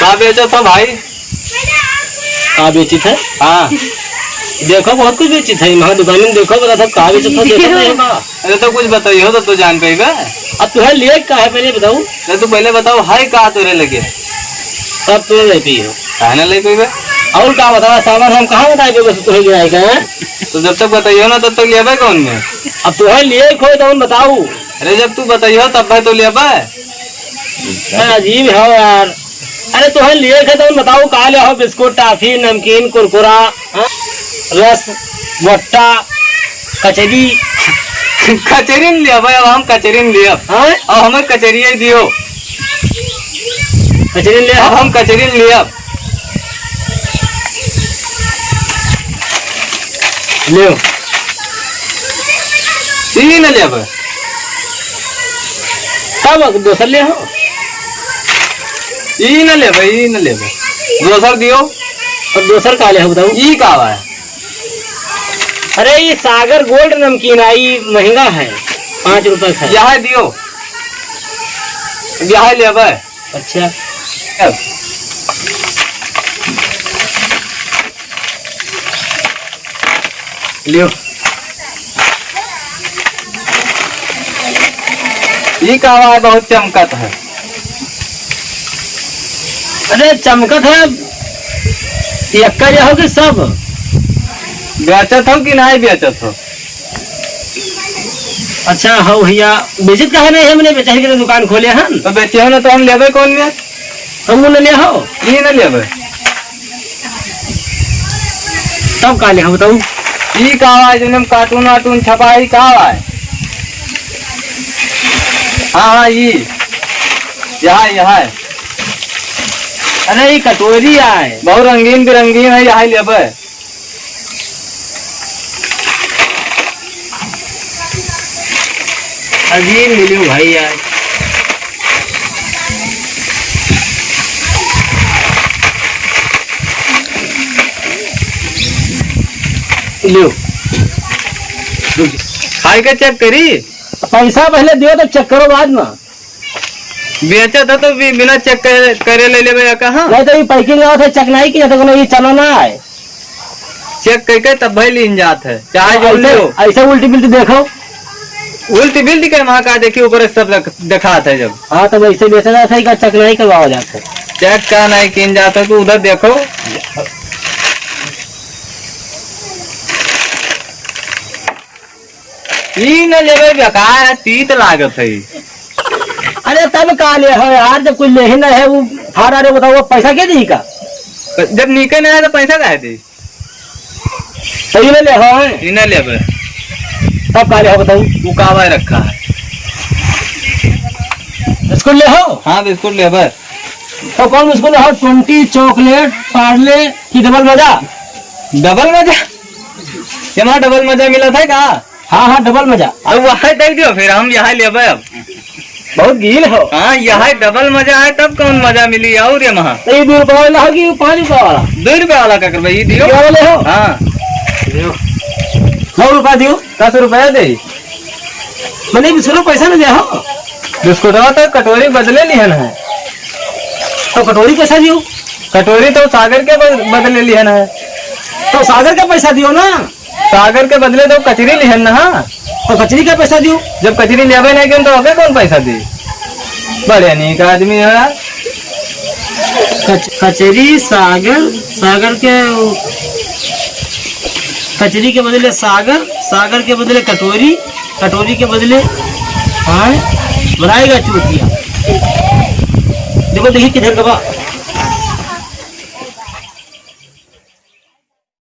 कहाँ बेचो तो भाई? कहाँ बेची थे? हाँ देखो बहुत कुछ बेची थे वहाँ दुकान में, देखो बता था कहाँ बेचो था। अरे तो कुछ बताइयो तो तू जान पाएगा। अब तुम्हें लिए कहा है पहले बताऊँ? अरे तू पहले बताओ है कहाँ तुरे लगे तब तुम्हें ले पी हो कहने ले पाएगा। और क्या बताओ सामान हम कहाँ बताए बस तुम्हें गिराए का है? तो जब तक बताइयो ना तब तक ले भाई कौन में। अब तुम्हें लिए खोए तो बताऊ। अरे जब तू बताइयो तब भाई तो ले भाई। अजीब है यार। अरे तुम्हें लिए थे तो बताओ कहा ले हो? बिस्कुट, टाफी, नमकीन, कुरकुरा, रस, भट्टा, कचरी। कचरी न लिया भाई, अब हम कचरी न लिया। अब हमें कचरी ही दियो। कचरी ले अब हम कचरी न लिया। ले यही न लिया भाई। तब दूसर ले हो। यही न ले भाई, यही न ले भाई। दूसर दियो। और दूसर का ले हो बताओ? ये कहा है? अरे ये सागर गोल्ड नमकीन आई, महंगा है, 5 रुपए का। यहाँ दियो, यहाँ ले भाई। अच्छा लियो। ये कहा है? बहुत चमकत है। अरे चमकत है यक्का जो हो कि सब बेचत हो कि नहीं बेचत हो? अच्छा हो भैया बेचत कहा नहीं है? मैंने बेचा के दुकान खोले हैं तो बेचे हो ना तो हम लेबे कौन में? हम न ले हो ये न लेबे तब का ले हो बताऊ? ये कहा है जिन्हें कार्टून वार्टून छपा है? कहा है? हाँ हाँ ये यहाँ यहाँ। अरे ये कटोरी आए, बहुत रंगीन बिरंगीन है, यहाँ लेबे। अजीब मिली भाई यार। लियो खाई के चेक करी। पैसा पहले दियो तो चेक करो बाद में। बेचा था तो बिना चेक करे ले लेबे कहाँ? नहीं तो ये पैकिंग आवत है, चेक नहीं किया तो ये चला ना है। चेक करके तब भाई लीन जात है, चाहे जो ले हो। ऐसे उल्टी बिल्टी देखो, उल्टी बिल्टी के वहाँ का देखिए ऊपर सब दिखा था जब। हाँ तब ऐसे बेचा जाता है का चेक नहीं करवाया जाता है। चेक का नहीं किन जाता तो उधर देखो। ये न लेबे बेकार है, तीत लागत है। अरे तब का ले हो यार, जब कोई ले ही ना है वो हारा रे बताओ पैसा क्या दी का? जब निकल नहीं आया तो पैसा काहे दी? सही में ले हो ये न लेबे तब का ले हो बताओ? वो कावा रखा है। बिस्कुट ले हो? हाँ बिस्कुट लेबे। तो कौन बिस्कुट हो? 20 चॉकलेट, पार्ले की डबल मजा? डबल मजा? यहाँ डबल मजा मिला था का? हाँ हाँ डबल मजा। अब वहाँ दे दियो फिर हम यहाँ लेबे। अब बहुत गील हो। हाँ यहाँ डबल मजा है तब कौन मजा मिली? और ये वहाँ तो ये 2 रुपये वाला होगी, 5 रुपये वाला? 2 रुपये वाला का करबे? ये दियो वाले हो? हाँ 9 रुपया दियो। 10 रुपया दे। मैंने बिस्कुट पैसा नहीं दिया हो। बिस्कुट तो कटोरी बदले लिहन है। तो कटोरी पैसा दियो। कटोरी तो सागर के बदले लिहन है। तो सागर का पैसा दियो ना। सागर के बदले तो कचरी लिहन ना। हाँ तो कचरी का पैसा दियो। जब कचरी लेबे नहीं कन तो हमें कौन पैसा दी? बड़े नीक आदमी है यार। कचरी सागर, सागर के कचरी के बदले सागर, सागर के बदले कटोरी, कटोरी के बदले हाँ बनाएगा चूतिया। देखो देखिए किधर गवा।